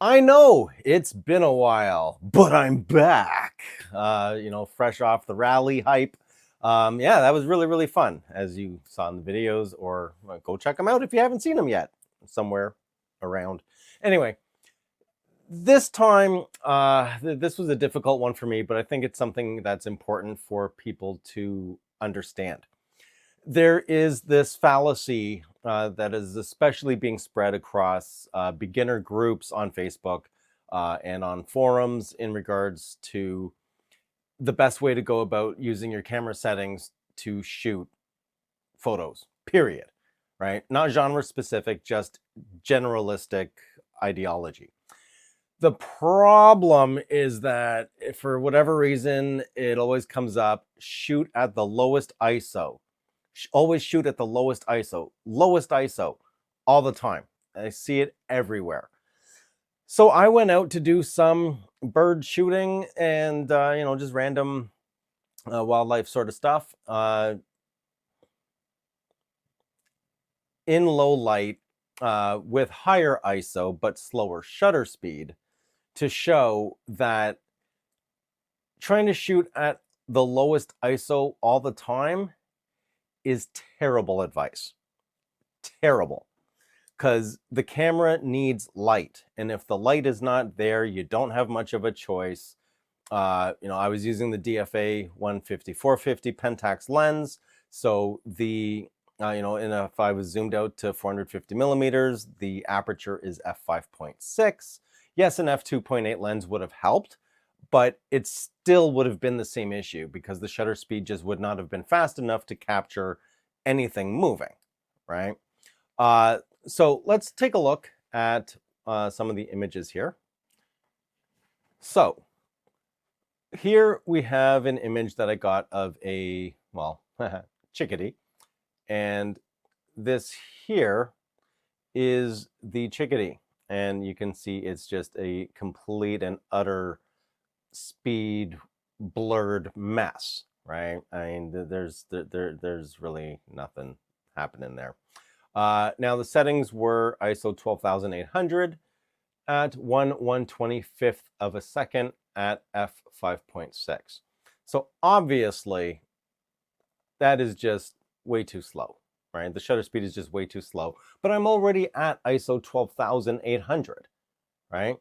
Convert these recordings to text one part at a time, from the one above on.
I know it's been a while, but I'm back. Fresh off the rally hype. Yeah, that was really, really fun, as you saw in the videos, or go check them out if you haven't seen them yet, somewhere around. Anyway, this time, this was a difficult one for me, but I think it's something that's important for people to understand. There is this fallacy that is especially being spread across beginner groups on Facebook and on forums in regards to the best way to go about using your camera settings to shoot photos, period. Right? Not genre specific, just generalistic ideology. The problem is that for whatever reason, it always comes up shoot at the lowest ISO. Always shoot at the lowest ISO all the time. I see it everywhere. So I went out to do some bird shooting and, just random wildlife sort of stuff in low light with higher ISO but slower shutter speed to show that trying to shoot at the lowest ISO all the time is terrible advice. Terrible. Because the camera needs light. And if the light is not there, you don't have much of a choice. I was using the DFA 150-450 Pentax lens. So if I was zoomed out to 450 millimeters, the aperture is f5.6. Yes, an f2.8 lens would have helped, but it still would have been the same issue because the shutter speed just would not have been fast enough to capture anything moving, right? So let's take a look at some of the images here. So here we have an image that I got of a, well, chickadee. And this here is the chickadee. And you can see it's just a complete and utter speed blurred mess, right? I mean, there's really nothing happening there. Now the settings were ISO 12,800 at 1/125th of a second at f5.6. So obviously that is just way too slow, right? The shutter speed is just way too slow, but I'm already at ISO 12,800, right?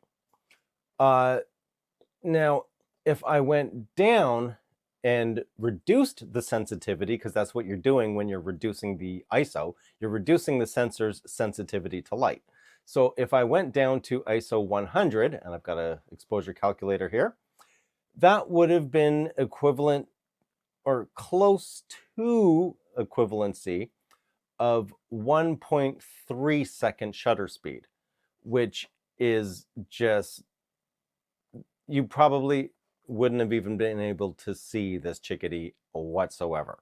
Now, if I went down and reduced the sensitivity, because that's what you're doing when you're reducing the ISO, you're reducing the sensor's sensitivity to light. So if I went down to ISO 100, and I've got an exposure calculator here, that would have been equivalent or close to equivalency of 1.3 second shutter speed, which is just, you probably wouldn't have even been able to see this chickadee whatsoever.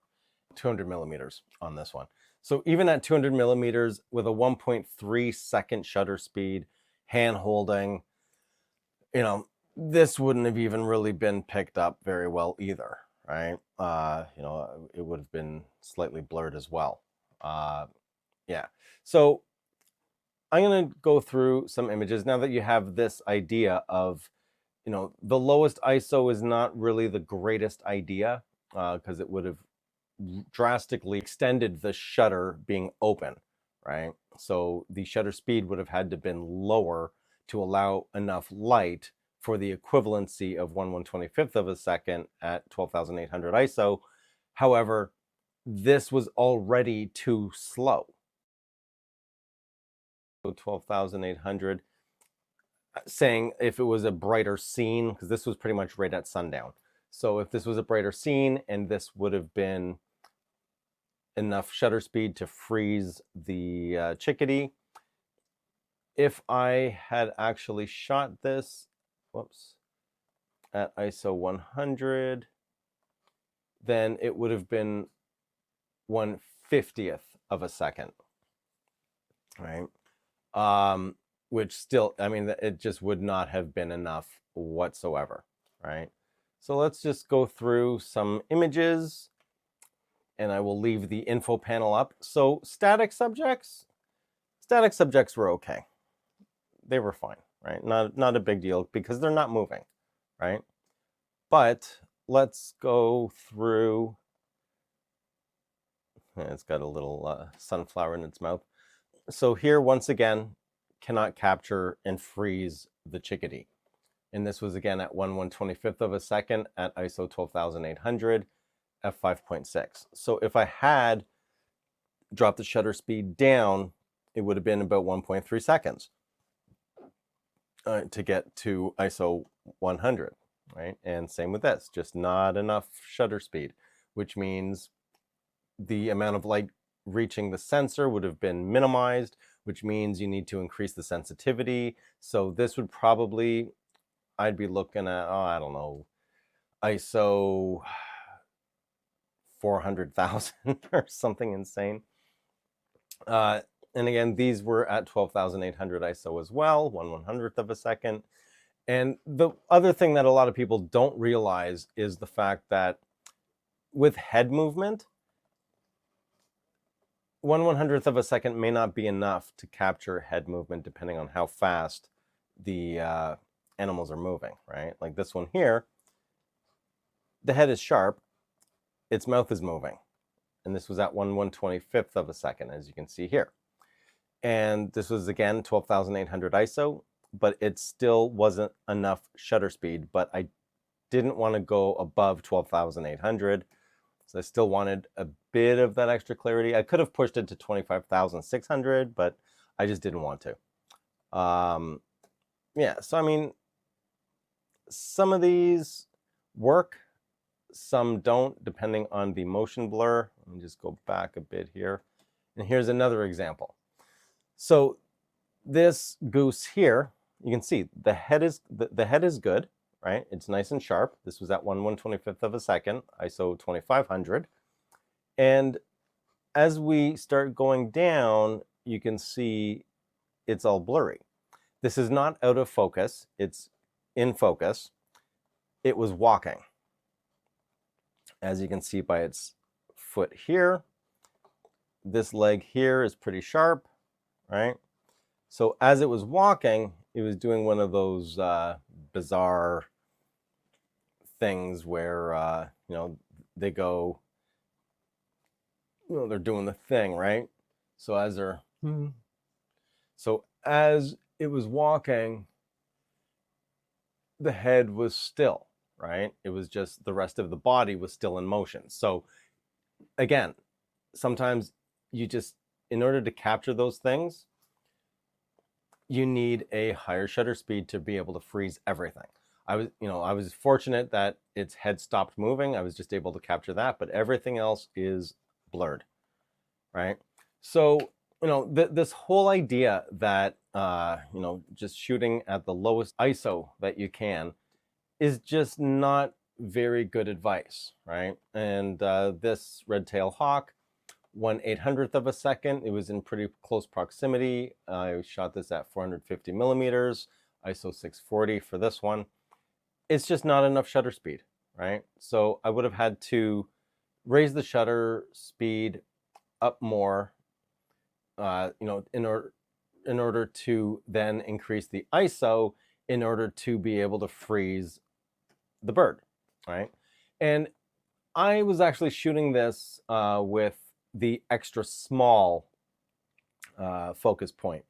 200 millimeters on this one. So even at 200 millimeters with a 1.3 second shutter speed, hand holding, this wouldn't have even really been picked up very well either, right? It would have been slightly blurred as well. Yeah. So I'm going to go through some images now that you have this idea of, the lowest ISO is not really the greatest idea because it would have drastically extended the shutter being open, right? So the shutter speed would have had to been lower to allow enough light for the equivalency of 1/125th of a second at 12,800 ISO. However, this was already too slow. So 12,800, saying if it was a brighter scene, because this was pretty much right at sundown. So if this was a brighter scene and this would have been enough shutter speed to freeze the chickadee, if I had actually shot this, at ISO 100, then it would have been 1/50th of a second, right? Which still, I mean, it just would not have been enough whatsoever, right? So let's just go through some images and I will leave the info panel up. So static subjects were okay. They were fine. right? Not a big deal because they're not moving, right? But let's go through. It's got a little sunflower in its mouth. So here, once again, cannot capture and freeze the chickadee. And this was again at 1/125th of a second at ISO 12,800 f5.6. So if I had dropped the shutter speed down, it would have been about 1.3 seconds to get to ISO 100, right? And same with this, just not enough shutter speed, which means the amount of light reaching the sensor would have been minimized, which means you need to increase the sensitivity. So this would probably, I'd be looking at, I don't know, ISO 400,000 or something insane. And again, these were at 12,800 ISO as well, 1/100th of a second. And the other thing that a lot of people don't realize is the fact that with head movement, 1/100th of a second may not be enough to capture head movement depending on how fast the animals are moving, right? Like this one here, the head is sharp, its mouth is moving. And this was at 1/125th of a second, as you can see here. And this was again 12,800 ISO, but it still wasn't enough shutter speed. But I didn't want to go above 12,800. So I still wanted a bit of that extra clarity. I could have pushed it to 25,600, but I just didn't want to. Yeah, so I mean, some of these work, some don't, depending on the motion blur. Let me just go back a bit here. And here's another example. So this goose here, you can see the head is good, right? It's nice and sharp. This was at 1/125th of a second, ISO 2500. And as we start going down, you can see it's all blurry. This is not out of focus, it's in focus. It was walking. As you can see by its foot here, this leg here is pretty sharp, right? So as it was walking, it was doing one of those bizarre things where, they go, they're doing the thing, right? So as it was walking, the head was still, right? It was just the rest of the body was still in motion. So again, sometimes you just, in order to capture those things, you need a higher shutter speed to be able to freeze everything. I was fortunate that its head stopped moving. I was just able to capture that, but everything else is blurred, right? So, this whole idea that, just shooting at the lowest ISO that you can is just not very good advice, right? And this red-tailed hawk, 1/800th of a second. It was in pretty close proximity. I shot this at 450 millimeters, ISO 640 for this one. It's just not enough shutter speed, right? So I would have had to raise the shutter speed up more, in order to then increase the ISO in order to be able to freeze the bird, right? And I was actually shooting this with the extra small focus point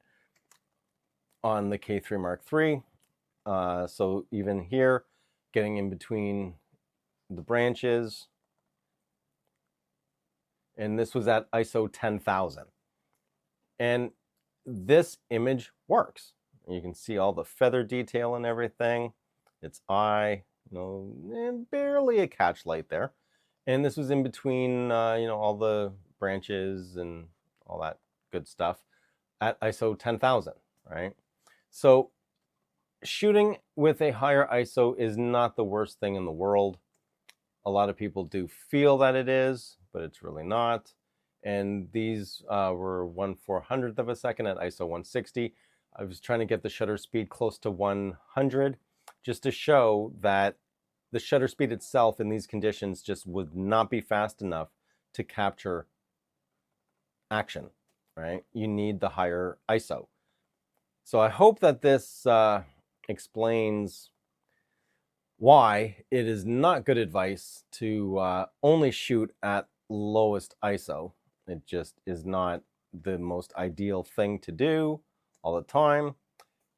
on the K3 Mark III. So even here, getting in between the branches. And this was at ISO 10,000. And this image works. You can see all the feather detail and everything. Its eye, and barely a catch light there. And this was in between, all the branches and all that good stuff at ISO 10,000, right? So shooting with a higher ISO is not the worst thing in the world. A lot of people do feel that it is, but it's really not. And these were 1/400th of a second at ISO 160. I was trying to get the shutter speed close to 100 just to show that the shutter speed itself in these conditions just would not be fast enough to capture action, right? You need the higher ISO. So I hope that this explains why it is not good advice to only shoot at lowest ISO. It just is not the most ideal thing to do all the time.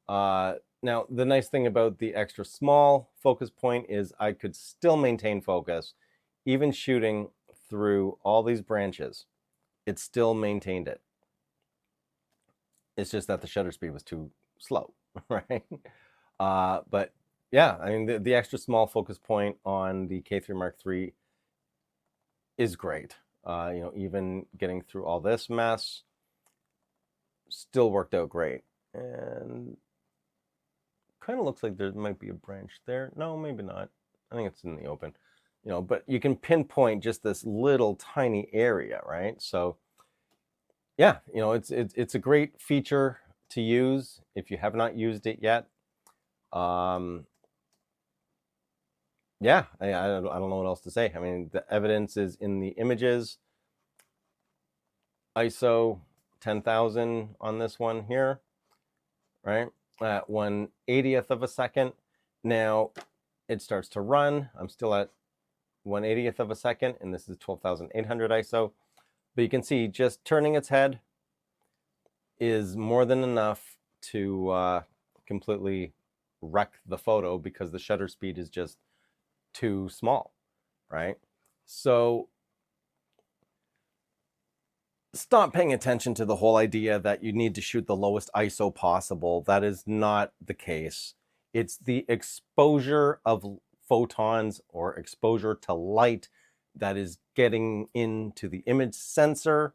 Now, the nice thing about the extra small focus point is I could still maintain focus, even shooting through all these branches. It still maintained it. It's just that the shutter speed was too slow, right? But yeah, I mean, the extra small focus point on the K3 Mark III is great. You know, even getting through all this mess still worked out great. And kind of looks like there might be a branch there. No, maybe not. I think it's in the open. You know, but you can pinpoint just this little tiny area, right? So yeah, you know, it's a great feature to use if you have not used it yet. Yeah, I don't know what else to say. I mean, the evidence is in the images. ISO 10,000 on this one here, right? At 1/80th of a second. Now it starts to run. I'm still at 1/80th of a second, and this is 12,800 ISO. But you can see just turning its head is more than enough to completely wreck the photo because the shutter speed is just too small, right? So stop paying attention to the whole idea that you need to shoot the lowest ISO possible. That is not the case. It's the exposure of photons or exposure to light that is getting into the image sensor.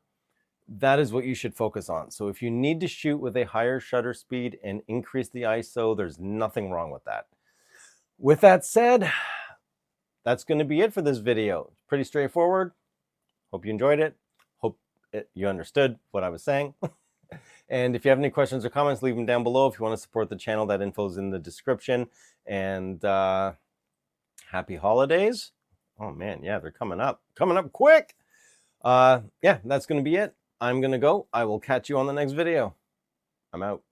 That is what you should focus on. So if you need to shoot with a higher shutter speed and increase the ISO, there's nothing wrong with that. With that said, that's going to be it for this video. Pretty straightforward. Hope you enjoyed it. Hope you understood what I was saying. And if you have any questions or comments, leave them down below. If you want to support the channel, that info is in the description. And happy holidays. Oh man, yeah, they're coming up quick. Yeah, that's going to be it. I'm going to go. I will catch you on the next video. I'm out.